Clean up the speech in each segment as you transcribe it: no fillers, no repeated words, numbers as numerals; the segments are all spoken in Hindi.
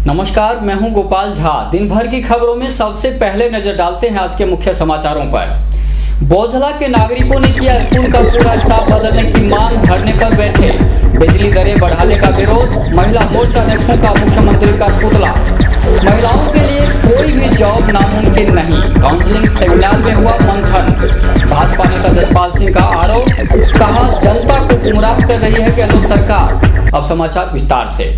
नमस्कार, मैं हूं गोपाल झा। दिन भर की खबरों में सबसे पहले नजर डालते हैं आज के मुख्य समाचारों पर। बोझला के नागरिकों ने किया स्कूल का पूरा स्टाफ बदलने की मांग, धरने पर बैठे। बिजली दरें बढ़ाने का विरोध, महिला मोर्चा ने फूंका मुख्यमंत्री का पुतला। महिलाओं के लिए कोई भी जॉब नामुमकिन नहीं, काउंसलिंग सेमिनार में हुआ मंथन। भाजपा नेता जसपाल सिंह का आरोप, कहा जनता को गुमराह कर रही है गहलोत सरकार। अब समाचार विस्तार से।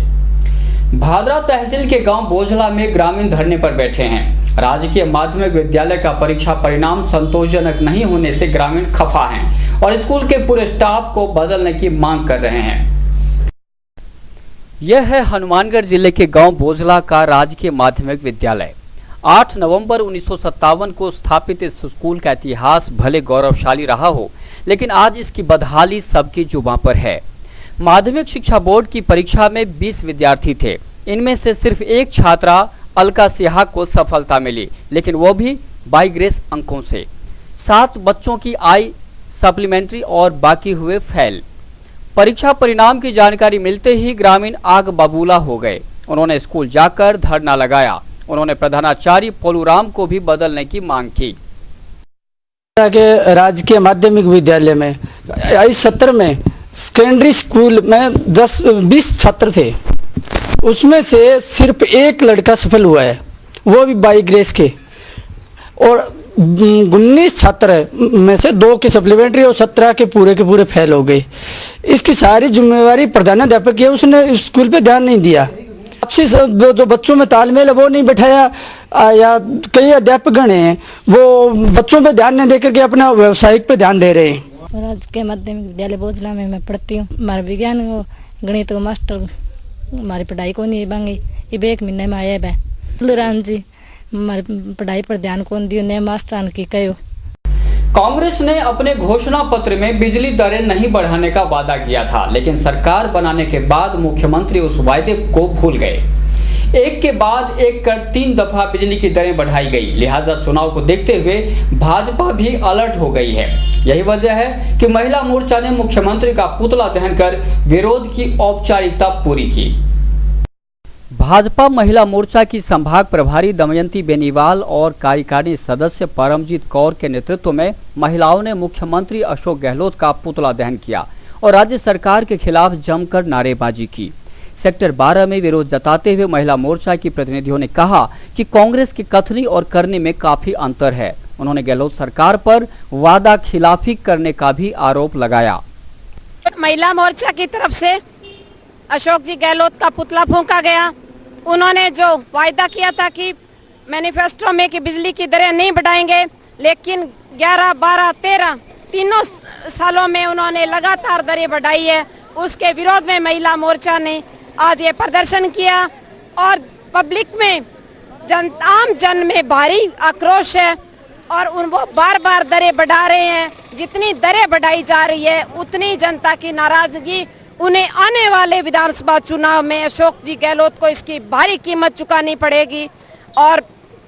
भादरा तहसील के गांव बोझला में ग्रामीण धरने पर बैठे हैं। राजकीय माध्यमिक विद्यालय का परीक्षा परिणाम संतोषजनक नहीं होने से ग्रामीण खफा हैं और स्कूल के पूरे स्टाफ को बदलने की मांग कर रहे हैं। यह है हनुमानगढ़ जिले के गांव बोझला का राजकीय माध्यमिक विद्यालय। 8 नवंबर 1957 को स्थापित इस स्कूल का इतिहास भले गौरवशाली रहा हो, लेकिन आज इसकी बदहाली सबकी जुबां पर है। माध्यमिक शिक्षा बोर्ड की परीक्षा में 20 विद्यार्थी थे। इनमें से सिर्फ एक छात्रा अलका सिहा को सफलता मिली, लेकिन वो भी बाई ग्रेस अंकों से। 7 बच्चों की आई सप्लीमेंट्री और बाकी हुए फेल। परीक्षा परिणाम की जानकारी मिलते ही ग्रामीण आग बबूला हो गए। उन्होंने स्कूल जाकर धरना लगाया। उन्होंने प्रधानाचार्य पोलूराम को भी बदलने की मांग की। राजकीय माध्यमिक विद्यालय में इस सत्र में सेकेंडरी स्कूल में 20 छात्र थे, उसमें से सिर्फ एक लड़का सफल हुआ है, वो भी बाई ग्रेस के। और 19 छात्र में से 2 के सप्लीमेंट्री और 17 के पूरे फेल हो गए। इसकी सारी जिम्मेवारी प्रधानाध्यापक की है, उसने स्कूल पे ध्यान नहीं दिया। आपसी जो बच्चों में तालमेल है वो नहीं बैठाया, या कई अध्यापकगण हैं वो बच्चों पे ध्यान नहीं देकर के अपना व्यावसायिक पे ध्यान दे रहे हैं। राजकीय माध्यमिक विद्यालय बोझला में मैं पढ़ती हूँ। हमारे विज्ञान गणित को मास्टर हमारी पढ़ाई को नहीं बांगी, ये 1 महीने में आया है। तुलराम जी हमारी पढ़ाई पर ध्यान कौन दियो, नए मास्टर की कहो। कांग्रेस ने अपने घोषणा पत्र में बिजली दरें नहीं बढ़ाने का वादा किया था, लेकिन सरकार बनाने के बाद मुख्यमंत्री उस वायदे को भूल गए। एक के बाद एक कर 3 दफा बिजली की दरें बढ़ाई गई। लिहाजा चुनाव को देखते हुए भाजपा भी अलर्ट हो गई है। यही वजह है कि महिला मोर्चा ने मुख्यमंत्री का पुतला दहन कर विरोध की औपचारिकता पूरी की। भाजपा महिला मोर्चा की संभाग प्रभारी दमयंती बेनीवाल और कार्यकारिणी सदस्य परमजीत कौर के नेतृत्व में महिलाओं ने मुख्यमंत्री अशोक गहलोत का पुतला दहन किया और राज्य सरकार के खिलाफ जमकर नारेबाजी की। सेक्टर 12 में विरोध जताते हुए महिला मोर्चा की प्रतिनिधियों ने कहा कि कांग्रेस की कथनी और करने में काफी अंतर है। उन्होंने गहलोत सरकार पर वादा खिलाफी करने का भी आरोप लगाया। महिला मोर्चा की तरफ से अशोक जी गहलोत का पुतला फूंका गया। उन्होंने जो वायदा किया था कि मैनिफेस्टो में कि बिजली की दरें नहीं बढ़ाएंगे, लेकिन 11, 12, 13 तीनों सालों में उन्होंने लगातार दरें बढ़ाई है। उसके विरोध में महिला मोर्चा ने आज ये प्रदर्शन किया और पब्लिक में आम जन में भारी आक्रोश है और वो बार दरें बढ़ा रहे हैं। जितनी दरें बढ़ाई जा रही है उतनी जनता की नाराजगी, उन्हें आने वाले विधानसभा चुनाव में अशोक जी गहलोत को इसकी भारी कीमत चुकानी पड़ेगी और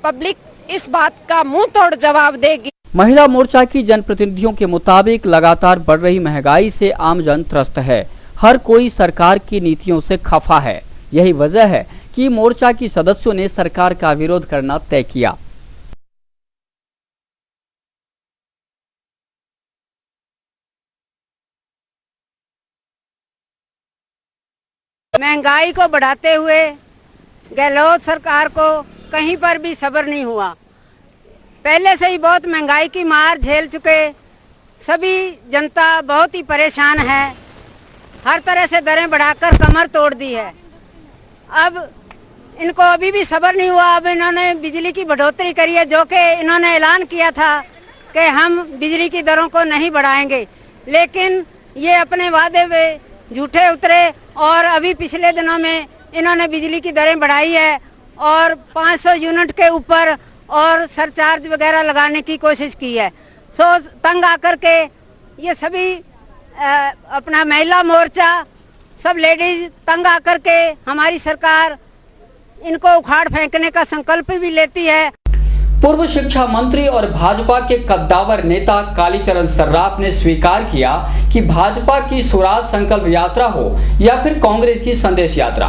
पब्लिक इस बात का मुंह तोड़ जवाब देगी। महिला मोर्चा की जनप्रतिनिधियों के मुताबिक लगातार बढ़ रही महंगाई से आम जन त्रस्त है। हर कोई सरकार की नीतियों से खफा है। यही वजह है कि मोर्चा की सदस्यों ने सरकार का विरोध करना तय किया। महंगाई को बढ़ाते हुए गहलोत सरकार को कहीं पर भी सब्र नहीं हुआ। पहले से ही बहुत महंगाई की मार झेल चुके सभी जनता बहुत ही परेशान है। हर तरह से दरें बढ़ाकर कमर तोड़ दी है। अब इनको अभी भी सब्र नहीं हुआ। अब इन्होंने बिजली की बढ़ोतरी करी है, जो कि इन्होंने ऐलान किया था कि हम बिजली की दरों को नहीं बढ़ाएंगे, लेकिन ये अपने वादे में झूठे उतरे और अभी पिछले दिनों में इन्होंने बिजली की दरें बढ़ाई है और 500 यूनिट के ऊपर और सरचार्ज वगैरह लगाने की कोशिश की है। सो तंग आकर के ये सभी अपना महिला मोर्चा सब लेडीज तंग आकर के हमारी सरकार इनको उखाड़ फेंकने का संकल्प भी लेती है। पूर्व शिक्षा मंत्री और भाजपा के कद्दावर नेता कालीचरण सर्राफ ने स्वीकार किया कि भाजपा की स्वराज संकल्प यात्रा हो या फिर कांग्रेस की संदेश यात्रा,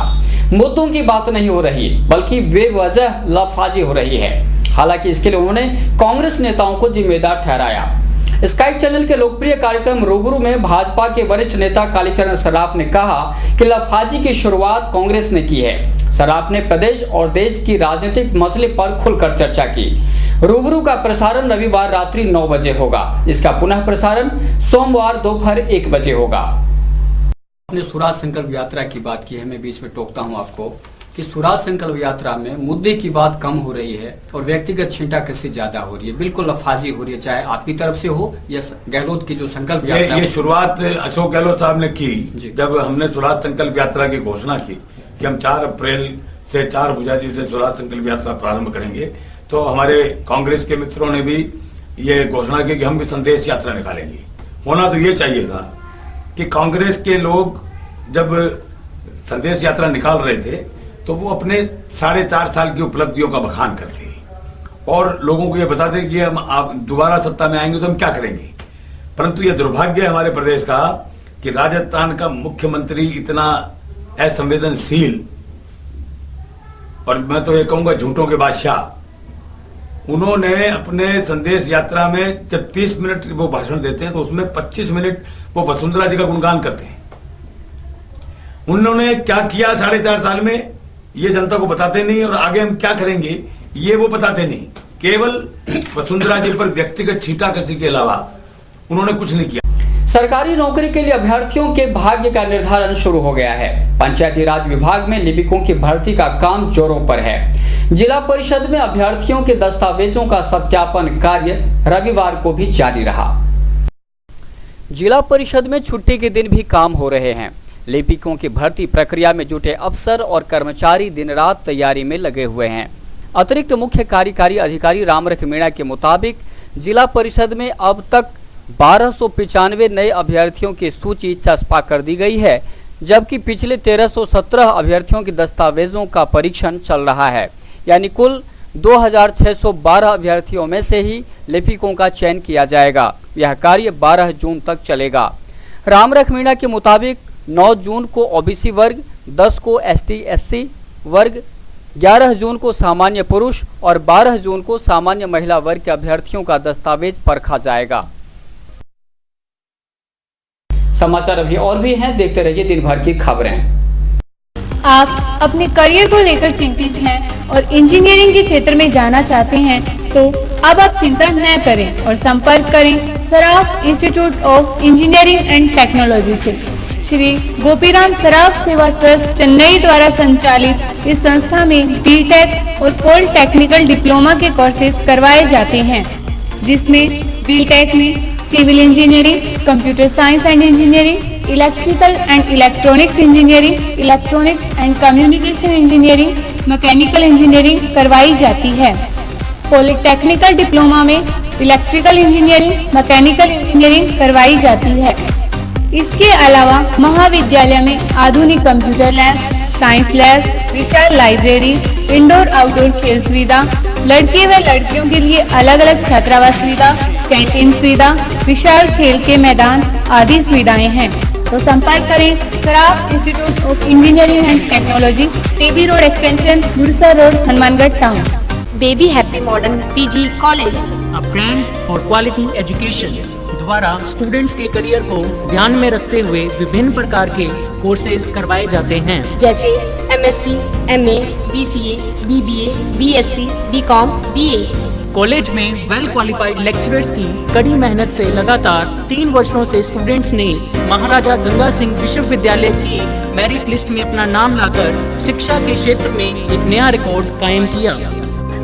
मुद्दों की बात नहीं हो रही बल्कि बेवजह लफाजी हो रही है। हालांकि इसके लिए उन्होंने कांग्रेस नेताओं को जिम्मेदार ठहराया। स्काई चैनल के लोकप्रिय कार्यक्रम रूबरू में भाजपा के वरिष्ठ नेता कालीचरण सराफ ने कहा कि लफाजी की शुरुआत कांग्रेस ने की है। सराफ ने प्रदेश और देश की राजनीतिक मसले पर खुलकर चर्चा की। रूबरू का प्रसारण रविवार रात्रि 9 बजे होगा। इसका पुनः प्रसारण सोमवार दोपहर 1 बजे होगा। आपने स्वराज संकल्प यात्रा की बात की है, मैं बीच में टोकता हूं आपको कि स्वराज संकल्प यात्रा में मुद्दे की बात कम हो रही है और व्यक्तिगत छींटाकशी ज्यादा हो रही है, बिल्कुल लफाजी हो रही है, चाहे आपकी तरफ से हो या गहलोत की जो संकल्प यात्रा ये शुरुआत अशोक गहलोत साहब ने की जब हमने स्वराज संकल्प यात्रा की घोषणा की कि हम 4 अप्रैल से 4 बुझाजी से स्वराज संकल्प यात्रा प्रारंभ करेंगे। तो हमारे कांग्रेस के मित्रों ने भी ये घोषणा की कि हम भी संदेश यात्रा निकालेंगे। होना तो ये चाहिए था कि कांग्रेस के लोग जब संदेश यात्रा निकाल रहे थे तो वो अपने 4.5 साल की उपलब्धियों का बखान करते और लोगों को ये बताते कि हम आप दोबारा सत्ता में आएंगे तो हम क्या करेंगे। परंतु ये दुर्भाग्य है हमारे प्रदेश का कि राजस्थान का मुख्यमंत्री इतना असंवेदनशील और मैं तो ये कहूंगा झूठों के बादशाह, उन्होंने अपने संदेश यात्रा में जब 30 मिनट वो भाषण देते हैं तो उसमें 25 मिनट वो वसुंधरा जी का गुणगान करते हैं। उन्होंने क्या किया 4.5 साल में ये जनता को बताते नहीं और आगे हम क्या करेंगे ये वो बताते नहीं। केवल वसुंधरा जी पर व्यक्तिगत छींटाकशी के अलावा उन्होंने कुछ नहीं किया। सरकारी नौकरी के लिए अभ्यर्थियों के भाग्य का निर्धारण शुरू हो गया है। पंचायती राज विभाग में लिपिकों की भर्ती का काम जोरों पर है। जिला परिषद में अभ्यर्थियों के दस्तावेजों का सत्यापन कार्य रविवार को भी जारी रहा। जिला परिषद में छुट्टी के दिन भी काम हो रहे हैं। लिपिकों की भर्ती प्रक्रिया में जुटे अफसर और कर्मचारी दिन रात तैयारी में लगे हुए हैं। अतिरिक्त मुख्य कार्यकारी अधिकारी रामरख मीणा के मुताबिक जिला परिषद में अब तक 1295 नए अभ्यर्थियों की सूची चस्पा कर दी गई है, जबकि पिछले 1317 अभ्यर्थियों के दस्तावेजों का परीक्षण चल रहा है। यानी कुल 2612 अभ्यर्थियों में से ही लिपिकों का चयन किया जाएगा। यह कार्य 12 जून तक चलेगा। रामरख मीणा के मुताबिक 9 जून को ओबीसी वर्ग, 10 को ST/SC वर्ग, 11 जून को सामान्य पुरुष और 12 जून को सामान्य महिला वर्ग के अभ्यर्थियों का दस्तावेज परखा जाएगा। समाचार अभी और भी हैं, देखते रहिए दिन भर की खबरें। आप अपने करियर को लेकर चिंतित हैं और इंजीनियरिंग के क्षेत्र में जाना चाहते हैं तो अब आप चिंता न करें और संपर्क करें Saraf institute of engineering and technology से। श्री गोपीराम सराफ सेवा ट्रस्ट चेन्नई द्वारा संचालित इस संस्था में बीटेक और पॉलिटेक्निकल डिप्लोमा के कोर्सेज करवाए जाते हैं, जिसमें बीटेक में civil engineering, computer science and engineering, electrical and electronics engineering, electronics and communication engineering, mechanical engineering करवाई जाती है। पॉलिटेक्निकल डिप्लोमा में इलेक्ट्रिकल इंजीनियरिंग, मैकेनिकल इंजीनियरिंग करवाई जाती है। इसके अलावा महाविद्यालय में आधुनिक कंप्यूटर लैब, साइंस लैब, विशाल लाइब्रेरी, इंडोर आउटडोर खेल सुविधा, लड़के व लड़कियों के लिए अलग अलग छात्रावास सुविधा, कैंटीन सुविधा, विशाल खेल के मैदान आदि सुविधाएं हैं। तो संपर्क करें Saraf institute of engineering and technology, TB road extension, Gursar road, Hanumangarh town. Baby happy modern PG college, a brand for quality education द्वारा स्टूडेंट्स के करियर को ध्यान में रखते हुए विभिन्न प्रकार के कोर्सेज करवाए जाते हैं, जैसे MSc, MA, BCA, BBA, BSc, BCom, BA। College में वेल क्वालिफाइड लेक्चरर्स की कड़ी मेहनत से लगातार 3 वर्षों से स्टूडेंट्स ने महाराजा गंगा सिंह विश्वविद्यालय की मेरिट लिस्ट में अपना नाम लाकर शिक्षा के क्षेत्र में एक नया रिकॉर्ड कायम किया।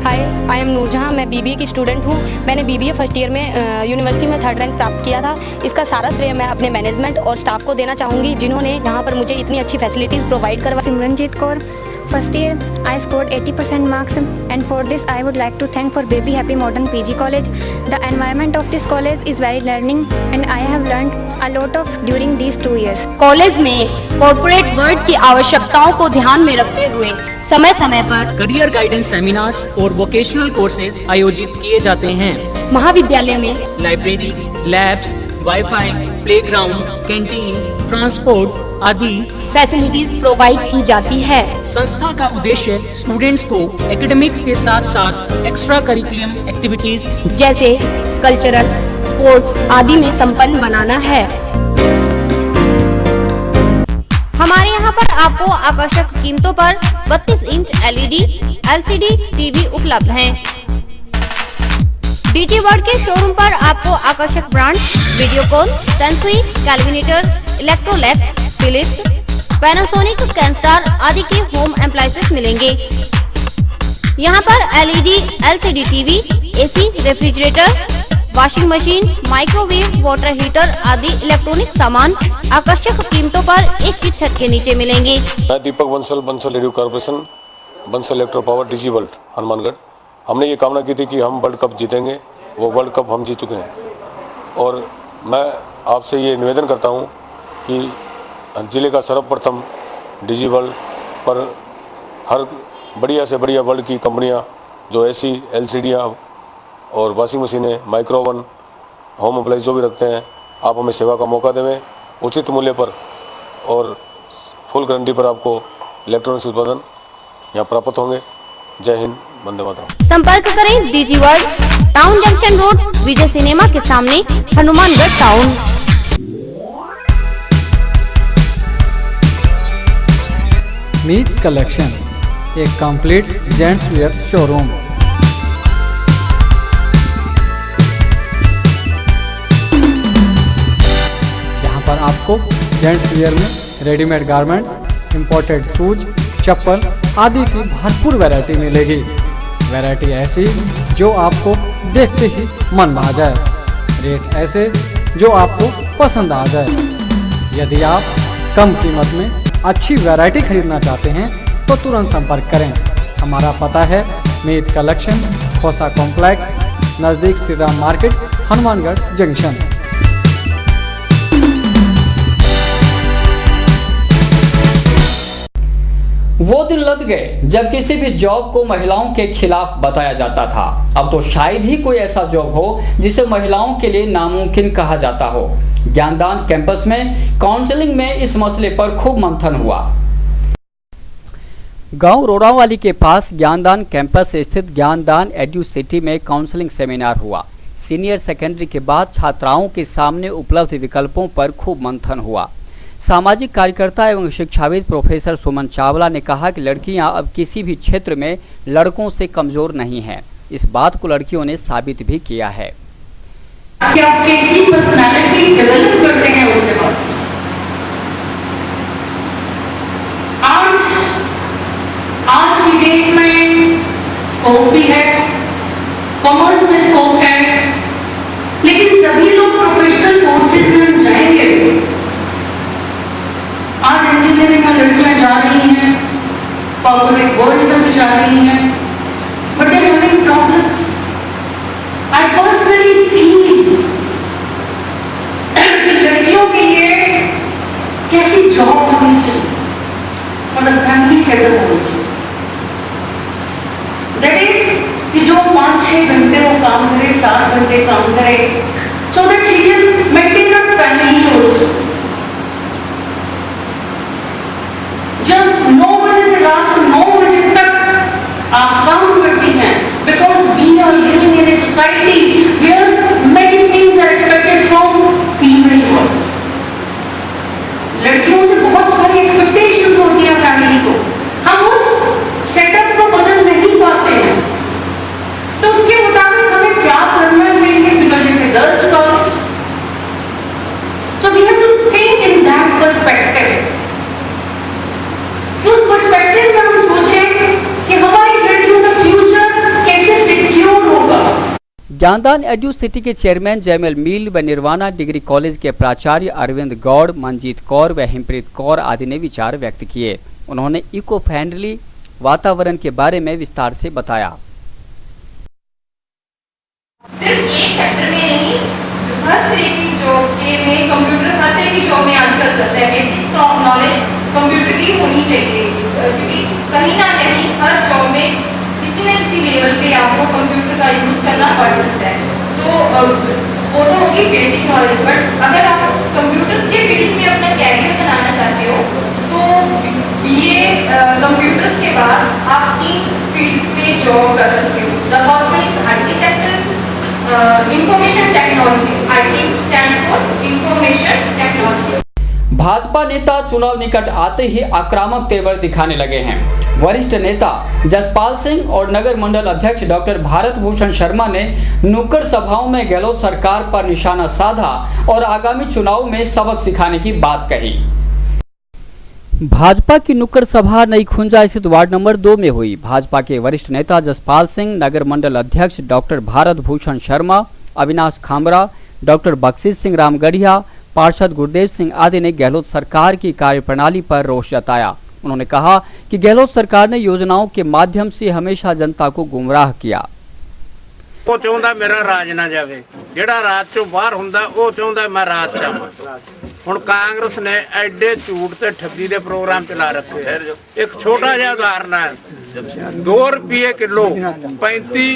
हाय, आई एम नूरजहां, मैं BBA की स्टूडेंट हूं। मैंने BBA फर्स्ट ईयर में यूनिवर्सिटी में 3rd रैंक प्राप्त किया था। इसका सारा श्रेय मैं अपने मैनेजमेंट और स्टाफ को देना चाहूँगी, जिन्होंने यहाँ पर मुझे इतनी अच्छी फैसिलिटीज़ प्रोवाइड करवा। Simranjeet Kaur, first year I scored 80% marks, and for this I would like to thank for Baby Happy Modern PG College. The environment of this college is very learning and I have learned a lot of during these 2 years. College में कॉर्पोरेट वर्ल्ड की आवश्यकताओं को ध्यान में रखते हुए समय समय पर करियर गाइडेंस सेमिनार्स और वोकेशनल कोर्सेज आयोजित किए जाते हैं। महाविद्यालय में library, labs, wifi, playground, canteen, transport आदि फैसिलिटीज प्रोवाइड की जाती है। संस्था का उद्देश्य स्टूडेंट्स को एकेडमिक्स के साथ साथ एक्स्ट्रा करिकुलम एक्टिविटीज जैसे कल्चरल, स्पोर्ट्स आदि में संपन्न बनाना है। हमारे यहाँ पर आपको आकर्षक कीमतों पर 32 इंच LED, LCD टीवी उपलब्ध हैं। डीजी वर्ल्ड के शोरूम पर आपको आकर्षक brand Videocon, Sansui, Kelvinator, Electrolux, Philips, Panasonic, Kenstar आदि के होम एप्लायंसेस मिलेंगे। यहाँ पर LED, LCD TV, AC, refrigerator, washing machine, microwave, water heater आदि इलेक्ट्रॉनिक सामान आकर्षक कीमतों पर एक ही छत के नीचे मिलेंगे। मैं Deepak Bansal radio corporation, Bansal electro power, DG world, Hanumangarh. हमने ये कामना की थी कि हम वर्ल्ड कप जीतेंगे, वो वर्ल्ड कप हम जीत चुके हैं। और मैं आपसे ये निवेदन करता हूँ कि जिले का सर्वप्रथम डीजी वर्ल्ड पर हर बढ़िया से बढ़िया वर्ल्ड की कंपनियाँ जो AC, LCD और वॉशिंग मशीनें, माइक्रोवन, होम अप्लायंस जो भी रखते हैं, आप हमें सेवा का मौका देवें उचित मूल्य पर और फुल गारंटी पर आपको इलेक्ट्रॉनिक्स उत्पादन यहाँ प्राप्त होंगे। जय हिंद, वंदे मातरम। संपर्क करें DG world, town junction road, Vijay cinema के सामने, हनुमानगढ़ टाउन। मीत कलेक्शन, एक कंप्लीट जेंट्स वेयर शोरूम। जहां पर आपको जेंट्स वेयर में रेडीमेड गारमेंट्स, इंपोर्टेड शूज, चप्पल आदि की भरपूर वैरायटी मिलेगी। वैरायटी ऐसी जो आपको देखते ही मन भा जाए, रेट ऐसे जो आपको पसंद आ जाए। यदि आप कम कीमत में अच्छी वैरायटी खरीदना चाहते हैं तो तुरंत संपर्क करें। हमारा पता है मीत कलेक्शन, खोसा कॉम्प्लेक्स, नज़दीक श्री राम मार्केट, हनुमानगढ़ जंक्शन। वो दिन लद गए जब किसी भी जॉब को महिलाओं के खिलाफ बताया जाता था। अब तो शायद ही कोई ऐसा जॉब हो जिसे महिलाओं के लिए नामुमकिन कहा जाता हो। ज्ञानदान कैंपस में काउंसलिंग में इस मसले पर खूब मंथन हुआ। गांव रोड़ावाली के पास ज्ञानदान कैंपस स्थित ज्ञानदान एड्यू सिटी में काउंसलिंग सेमिनार हुआ। सीनियर सेकेंडरी के बाद छात्राओं के सामने उपलब्ध विकल्पों पर खूब मंथन हुआ। सामाजिक कार्यकर्ता एवं शिक्षाविद प्रोफेसर सुमन चावला ने कहा कि लड़कियां अब किसी भी क्षेत्र में लड़कों से कमजोर नहीं हैं। इस बात को लड़कियों ने साबित भी किया है। कि आप कैसी पर्सनालिटी डेवलप करते हैं उसके बाद। आज की डेट में स्कोप भी है, कॉमर्स में स्कोप है, लेकिन सभी लोग प्रोफेशनल कोर्सेज में जाएंगे। आज इंजीनियरिंग में लड़कियां जा रही हैं, कॉर्पोरेट वर्ल्ड में भी जा रही हैं, but they are having problems. I personally feel लड़कियों के लिए कैसी जॉब होनी चाहिए फॉर द फैमिली सेटल होनी चाहिए। दैट इज कि जो 5-6 घंटे वो काम करे, 7 घंटे काम करे, so that she can maintain a family also. जब 9 बजे से रात 9 बजे तक आप काम करती हैं, because we are living in a society where many things are expected from female world. लड़कियों से बहुत सारी एक्सपेक्टेशंस होती है फैमिली को, हम उस सेटअप को बदल नहीं पाते हैं। तो उसके मुताबिक हमें क्या करना चाहिए, because it's a girls college, so we have to think in that perspective. उस पर्सपेक्टिव में हम सोचें कि हमारी लड़कियों का फ्यूचर कैसे सिक्योर होगा। ज्ञानदान एड्यू सिटी के चेयरमैन जयमल मील व निर्वाणा डिग्री कॉलेज के प्राचार्य अरविंद गौड़, मंजीत कौर व हिमप्रीत कौर आदि ने विचार व्यक्त किए। उन्होंने इको फ्रेंडली वातावरण के बारे में विस्तार से बताया। सिर्फ एक सेक्टर में नहीं, हर तरह की जॉब के में कंप्यूटर, हर तरह की जॉब में आजकल चलता है। बेसिक नॉलेज कंप्यूटर की होनी चाहिए, क्योंकि कहीं ना कहीं हर जॉब में किसी न किसी लेवल पे आपको कंप्यूटर का यूज करना पड़ सकता है। तो वो तो होगी बेसिक नॉलेज, बट अगर आप कंप्यूटर के फील्ड में अपना कैरियर बनाना चाहते हो तो बीए कंप्यूटर के बाद आप 3 फील्ड्स में जॉब कर सकते हो। The first one is IT sector, information technology. IT stands for information technology. Bhajpa नेता चुनाव निकट आते ही आक्रामक तेवर दिखाने लगे हैं। वरिष्ठ नेता जसपाल सिंह और नगर मंडल अध्यक्ष डॉक्टर भारत भूषण शर्मा ने नुक्कड़ सभाओं में गहलोत सरकार पर निशाना साधा और आगामी चुनाव में सबक सिखाने की बात कही। भाजपा की नुक्कड़ सभा नई खुंजा स्थित वार्ड नंबर 2 में हुई। भाजपा के वरिष्ठ नेता जसपाल सिंह, नगर मंडल अध्यक्ष डॉक्टर भारत भूषण शर्मा, अविनाश खामरा, डॉक्टर बख्शीश सिंह रामगढ़िया, पार्षद गुरदेव सिंह आदि ने गहलोत सरकार की कार्यप्रणाली पर रोष जताया। उन्होंने कहा कि गहलोत सरकार ने योजनाओं के माध्यम से हमेशा जनता को गुमराह किया। वो चाहता मेरा राज ना जाए, जेड़ा राज चो बाहर हुंदा वो चाहता मैं राज चाहां। हुण कांग्रेस ने एडे झूठ ते ठगी दे प्रोग्राम चला रखे हैं। एक छोटा जिहा उदाहरण है, 2 रुपये किलो 35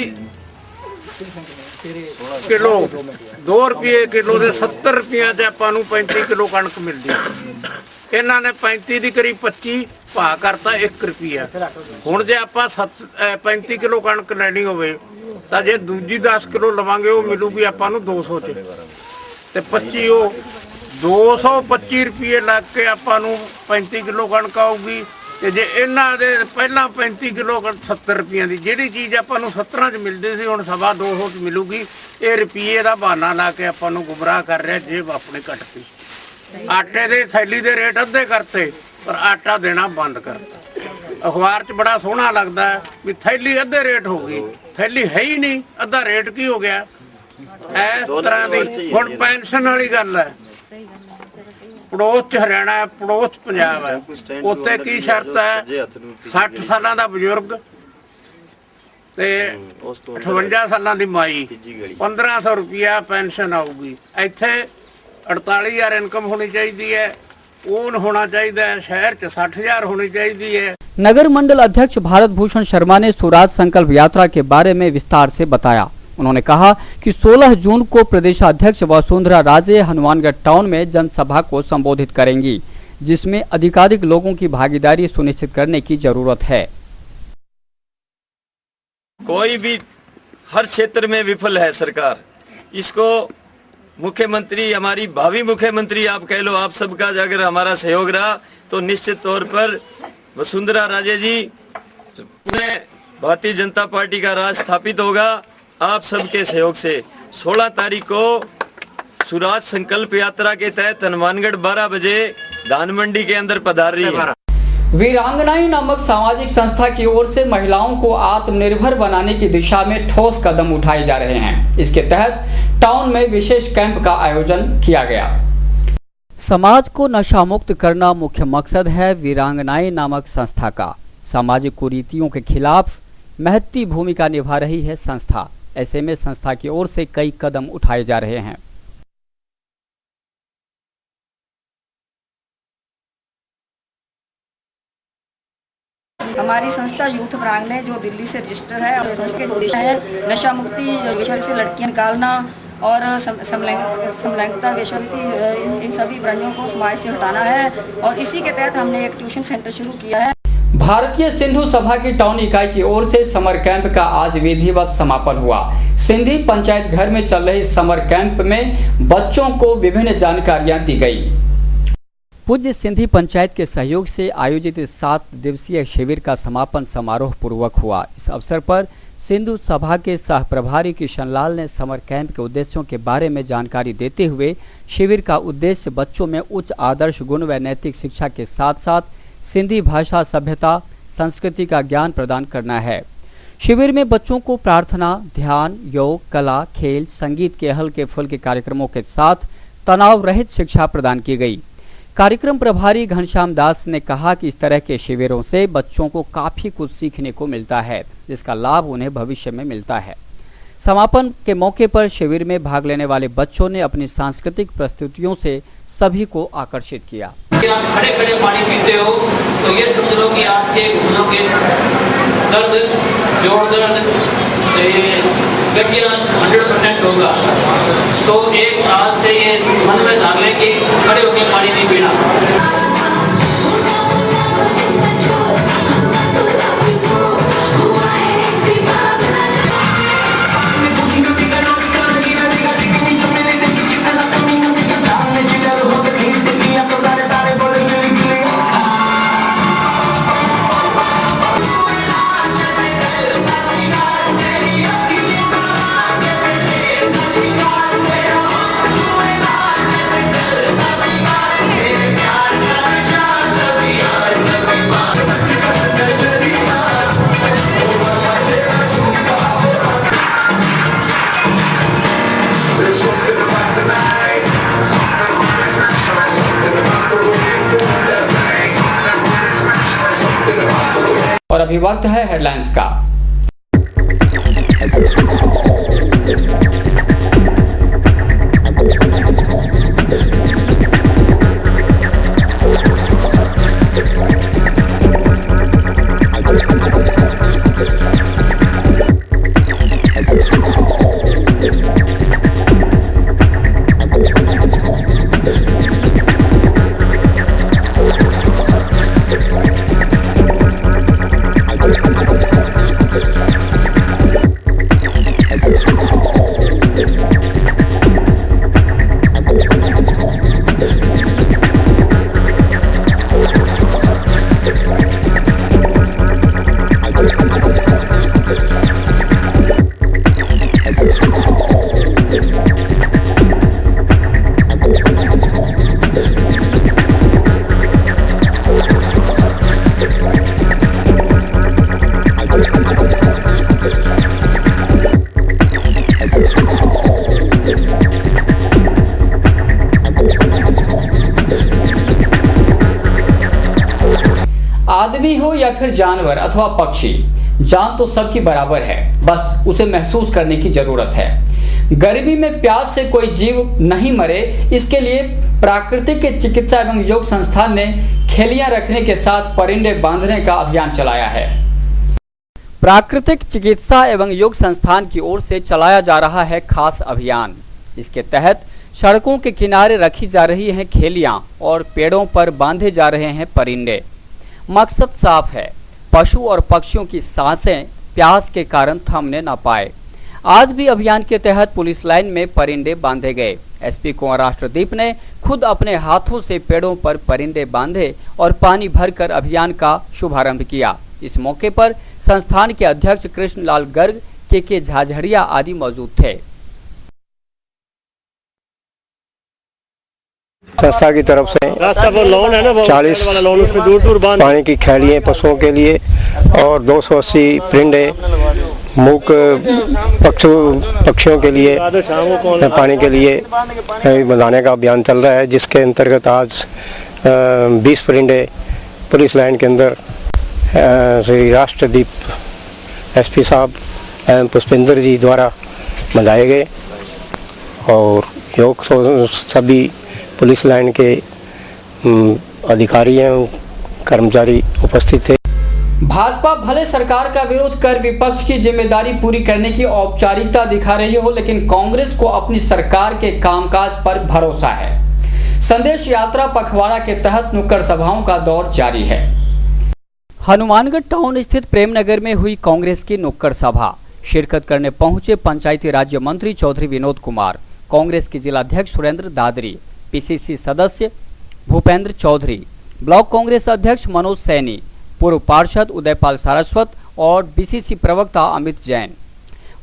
किलो 2 रुपये किलो ਦੇ 70 ਰੁਪਏ ਚ ਆਪਾਂ ਨੂੰ 35 ਕਿਲੋ ਕਣਕ ਮਿਲਦੀ। ਇਹਨਾਂ ਨੇ 35 ਦੀ ਕਰੀਬ 25 ਭਾਅ ਕਰਤਾ 1 ਰੁਪਿਆ। ਹੁਣ ਜੇ ਆਪਾਂ 35 ਕਿਲੋ ਕਣਕ ਲੈਣੀ ਹੋਵੇ ਤਾਂ ਜੇ ਦੂਜੀ 10 ਕਿਲੋ ਲਵਾਂਗੇ ਉਹ ਮਿਲੂਗੀ ਆਪਾਂ ਨੂੰ 200 ਚ ਤੇ 25 ਉਹ 225 ਰੁਪਏ ਲੱਗ ਕੇ ਆਪਾਂ ਨੂੰ 35 ਕਿਲੋ ਕਣਕ ਆਊਗੀ। ਤੇ ਜੇ ਇਹਨਾਂ ਦੇ ਪਹਿਲਾਂ 35 ਕਿਲੋ 70 ਰੁਪਈਆਂ ਦੀ ਜਿਹੜੀ ਚੀਜ਼ ਆਪਾਂ ਨੂੰ 70 ਚ ਮਿਲਦੀ ਸੀ ਹੁਣ 250 ਚ ਮਿਲੂਗੀ। ਇਹ ਰੁਪਈਏ ਦਾ ਬਹਾਨਾ ਲਾ ਕੇ ਆਪਾਂ ਨੂੰ ਗੁੰਮਰਾਹ ਕਰ ਰਿਹਾ, ਜੇਬ ਆਪਣੇ ਕੱਟਤੀ। ਆਟੇ ਦੇ ਥੈਲੀ ਦੇ ਰੇਟ ਅੱਧੇ ਕਰਤੇ ਪਰ ਆਟਾ ਦੇਣਾ ਬੰਦ ਕਰਤਾ। ਅਖਬਾਰ 'ਚ ਬੜਾ ਸੋਹਣਾ ਲੱਗਦਾ ਵੀ ਥੈਲੀ ਅੱਧੇ ਰੇਟ ਹੋ ਗਈ, ਥੈਲੀ ਹੈ ਹੀ ਨਹੀਂ, ਅੱਧਾ ਰੇਟ ਕੀ ਹੋ ਗਿਆ। ਇਸ ਤਰ੍ਹਾਂ ਦੀ ਹੁਣ ਪੈਨਸ਼ਨ ਵਾਲੀ ਗੱਲ ਹੈ। पड़ोस च हरियाणा है, पड़ोस च पंजाब है, उत्ते की शर्त है 60 साल का बजुर्ग ते 58 साल की माई 1500 रुपया पेंशन आऊगी। इत्थे 48,000 इनकम होनी चाहिए है, ओन होना चाहिए है, शहर च 60,000 होनी चाहिए है। नगर मंडल अध्यक्ष भारत भूषण शर्मा ने स्वराज संकल्प यात्रा के बारे में विस्तार से बताया। उन्होंने कहा कि 16 जून को प्रदेशाध्यक्ष वसुंधरा राजे हनुमानगढ़ टाउन में जनसभा को संबोधित करेंगी, जिसमें अधिकाधिक लोगों की भागीदारी सुनिश्चित करने की जरूरत है। कोई भी हर क्षेत्र में विफल है सरकार, इसको मुख्यमंत्री, हमारी भावी मुख्यमंत्री आप कह लो, आप सबका अगर हमारा सहयोग रहा तो निश्चित तौर पर वसुंधरा राजे जी में भारतीय जनता पार्टी का राज स्थापित होगा। आप सबके सहयोग से 16 तारीख को स्वराज संकल्प यात्रा के तहत हनुमानगढ़ 12 बजे धान मंडी के अंदर पधार रही है। वीरांगनाएं नामक सामाजिक संस्था की ओर से महिलाओं को आत्मनिर्भर बनाने की दिशा में ठोस कदम उठाए जा रहे हैं। इसके तहत टाउन में विशेष कैंप का आयोजन किया गया। समाज को नशा मुक्त करना मुख्य मकसद है वीरांगनाएं नामक संस्था का। सामाजिक कुरीतियों के खिलाफ महत्वपूर्ण भूमिका निभा रही है संस्था। ऐसे में संस्था की ओर से कई कदम उठाए जा रहे हैं। हमारी संस्था यूथ वीरांगनाएं जो दिल्ली से रजिस्टर है और संस्था के उद्देश्य है नशा मुक्ति, वेश्यावृत्ति से लड़कियां निकालना और समलैंगिकता, वेश्यावृत्ति, इन सभी बुराइयों को समाज से हटाना है। और इसी के तहत हमने एक ट्यूशन सेंटर शुरू किया है। भारतीय सिंधु सभा की टाउन इकाई की ओर से समर कैंप का आज विधिवत समापन हुआ। सिंधी पंचायत घर में चल रहे समर कैंप में बच्चों को विभिन्न जानकारियां दी गई। पूज्य सिंधी पंचायत के सहयोग से आयोजित 7 दिवसीय शिविर का समापन समारोह पूर्वक हुआ। इस अवसर पर सिंधु सभा के सह प्रभारी किशन लाल ने समर कैंप के उद्देश्यों के बारे में जानकारी देते हुए शिविर का उद्देश्य बच्चों में उच्च आदर्श गुण व नैतिक शिक्षा के साथ साथ सिंधी भाषा, सभ्यता, संस्कृति का ज्ञान प्रदान करना है। शिविर में बच्चों को प्रार्थना, ध्यान, योग, कला, खेल, संगीत के हल्के फुल्के कार्यक्रमों के साथ तनाव रहित शिक्षा प्रदान की गई। कार्यक्रम प्रभारी घनश्याम दास ने कहा कि इस तरह के शिविरों से बच्चों को काफी कुछ सीखने को मिलता है, जिसका लाभ उन्हें भविष्य में मिलता है। समापन के मौके पर शिविर में भाग लेने वाले बच्चों ने अपनी सांस्कृतिक प्रस्तुतियों से सभी को आकर्षित किया। आप खड़े खड़े पानी पीते हो तो ये समझ लो कि आपके घुटनों के दर्द, जोड़ दर्द, से ये गठिया 100% होगा, तो एक आज से ये मन में धार लें कि खड़े होकर पानी नहीं पीना। और अभी वक्त है हेडलाइंस का। आदमी हो या फिर जानवर अथवा पक्षी, जान तो सबकी बराबर है, बस उसे महसूस करने की जरूरत है। गर्मी में प्यास से कोई जीव नहीं मरे, इसके लिए प्राकृतिक चिकित्सा एवं योग संस्थान ने खेलियां रखने के साथ परिंदे बांधने का अभियान चलाया है। प्राकृतिक चिकित्सा एवं योग संस्थान की ओर से चलाया जा रहा है खास अभियान। इसके तहत सड़कों के किनारे रखी जा रही हैं खेलियां और पेड़ों पर बांधे जा रहे हैं परिंदे। मकसद साफ है, पशु और पक्षियों की सांसें प्यास के कारण थमने न पाए। आज भी अभियान के तहत पुलिस लाइन में परिंदे बांधे गए। एसपी कुंवर राष्ट्रदीप ने खुद अपने हाथों से पेड़ों पर परिंदे बांधे और पानी भरकर अभियान का शुभारंभ किया। इस मौके पर संस्थान के अध्यक्ष कृष्णलाल गर्ग, के झाझड़िया आदि मौजूद थे। संस्था की तरफ से 40 पानी की खैलियाँ पशुओं के लिए और 280 परिंदे मूक पक्षियों के लिए पानी के लिए बनाने का अभियान चल रहा है, जिसके अंतर्गत आज 20 परिंदे पुलिस लाइन के अंदर श्री राष्ट्रदीप एसपी साहब एवं पुष्पेंद्र जी द्वारा बनाए गए और योग सभी पुलिस लाइन के अधिकारी एवं कर्मचारी उपस्थित थे। भाजपा भले सरकार का विरोध कर विपक्ष की जिम्मेदारी पूरी करने की औपचारिकता दिखा रही हो, लेकिन कांग्रेस को अपनी सरकार के कामकाज पर भरोसा है। संदेश यात्रा पखवाड़ा के तहत नुक्कड़ सभाओं का दौर जारी है। हनुमानगढ़ टाउन स्थित प्रेमनगर में हुई कांग्रेस की नुक्कड़ सभा। शिरकत करने पहुंचे पंचायती राज्य मंत्री चौधरी विनोद कुमार, कांग्रेस के जिलाध्यक्ष सुरेंद्र दादरी, पीसीसी सदस्य भूपेंद्र चौधरी, ब्लॉक कांग्रेस अध्यक्ष मनोज सैनी, पूर्व पार्षद उदयपाल सारस्वत और बीसीसी प्रवक्ता अमित जैन।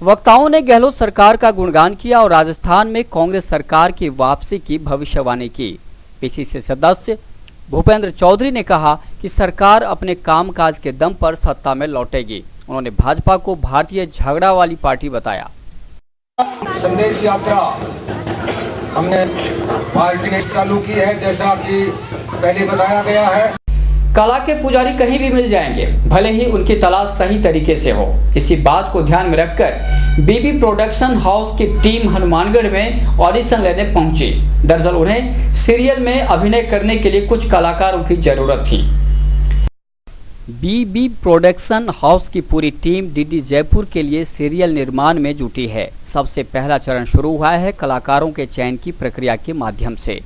वक्ताओं ने गहलोत सरकार का गुणगान किया और राजस्थान में कांग्रेस सरकार की वापसी की भविष्यवाणी की। पीसीसी सदस्य भूपेंद्र चौधरी ने कहा कि सरकार अपने कामकाज के दम पर सत्ता में लौटेगी। उन्होंने भाजपा को भारतीय झगड़ा वाली पार्टी बताया। संदेश यात्रा हमने पार्टी चालू की है, जैसा कि पहले बताया गया है। कला के पुजारी कहीं भी मिल जाएंगे, भले ही उनकी तलाश सही तरीके से हो। इसी बात को ध्यान में रखकर बीबी प्रोडक्शन हाउस की टीम हनुमानगढ़ में ऑडिशन लेने पहुंची। दरअसल उन्हें सीरियल में अभिनय करने के लिए कुछ कलाकारों की जरूरत थी। बीबी प्रोडक्शन हाउस की पूरी टीम डीडी जयपुर के लिए सीरियल निर्माण में जुटी है। सबसे पहला चरण शुरू हुआ है कलाकारों के चयन की प्रक्रिया के माध्यम से।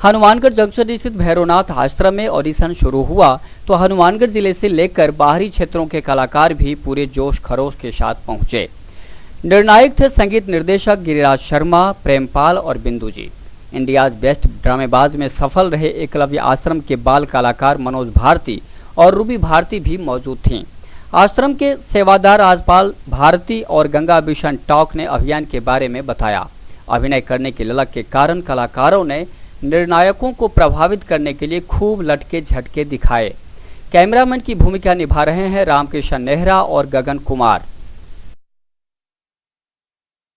हनुमानगढ़ जंक्शन स्थित भैरवनाथ आश्रम में ऑडिशन शुरू हुआ तो हनुमानगढ़ जिले से लेकर बाहरी क्षेत्रों के कलाकार भी पूरे जोश खरोश के साथ पहुंचे। निर्णायक थे संगीत निर्देशक गिरिराज शर्मा, प्रेमपाल और बिंदु जी। इंडियाज बेस्ट ड्रामेबाज में सफल रहे एकलव्य आश्रम के बाल कलाकार मनोज भारती और रूबी भारती भी मौजूद थीं। आश्रम के सेवादार राजपाल भारती और गंगा बिशन टॉक ने अभियान के बारे में बताया। अभिनय करने की ललक के कारण कलाकारों ने निर्णायकों को प्रभावित करने के लिए खूब लटके झटके दिखाए। कैमरामैन की भूमिका निभा रहे हैं रामकिशन नेहरा और गगन कुमार।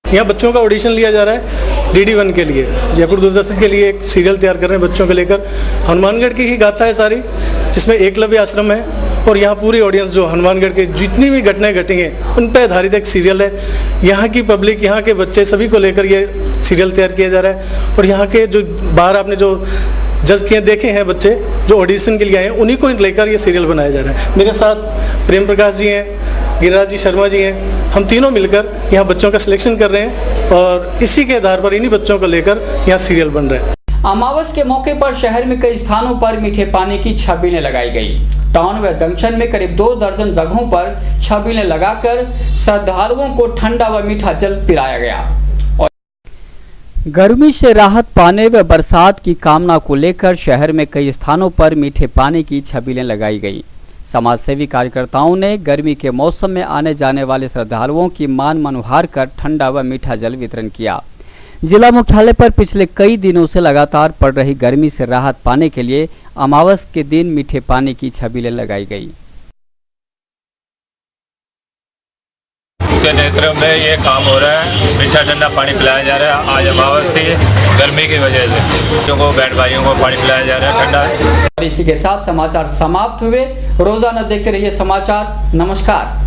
यहाँ बच्चों का ऑडिशन लिया जा रहा है DD1 के लिए, जयपुर दूरदर्शन के लिए एक सीरियल तैयार कर रहे हैं बच्चों को लेकर। हनुमानगढ़ की ही गाथा है सारी, जिसमें एकलव्य आश्रम है और यहाँ पूरी ऑडियंस जो हनुमानगढ़ के जितनी भी घटनाएं घटी हैं उन पर आधारित एक सीरियल है। यहाँ की पब्लिक, यहाँ के बच्चे सभी को लेकर ये सीरियल तैयार किया जा रहा है। और यहाँ के जो बाहर आपने जो जज किए देखे हैं बच्चे जो ऑडिशन के लिए आए हैं, उन्हीं को लेकर ये सीरियल बनाया जा रहा है। मेरे साथ प्रेम प्रकाश जी हैं, गिरिराज जी शर्मा जी हैं, हम तीनों मिलकर यहाँ बच्चों का सिलेक्शन कर रहे हैं और इसी के आधार पर इन्हीं बच्चों को लेकर यहाँ सीरियल बन रहा है। अमावस के मौके पर शहर में कई स्थानों पर मीठे पानी की छबीलें लगाई गई। टाउन व जंक्शन में करीब 2 दर्जन जगहों पर छबीलें लगाकर श्रद्धालुओं को ठंडा व मीठा जल पिलाया गया। गर्मी से राहत पाने व बरसात की कामना को लेकर शहर में कई स्थानों पर मीठे पानी की छबीलें लगाई गई। समाजसेवी कार्यकर्ताओं ने गर्मी के मौसम में आने जाने वाले श्रद्धालुओं की मान मनुहार कर ठंडा व मीठा जल वितरण किया। जिला मुख्यालय पर पिछले कई दिनों से लगातार पड़ रही गर्मी से राहत पाने के लिए अमावस के दिन मीठे पानी की छबीलें लगाई गई। उसके नेतृत्व में ये काम हो रहा है, मीठा ठंडा पानी पिलाया जा रहा है। आज अमावस थी, गर्मी की वजह से बच्चों को, बहन भाइयों को पानी पिलाया जा रहा है ठंडा। और इसी के साथ समाचार समाप्त हुए। रोजाना देखते रहिए समाचार। नमस्कार।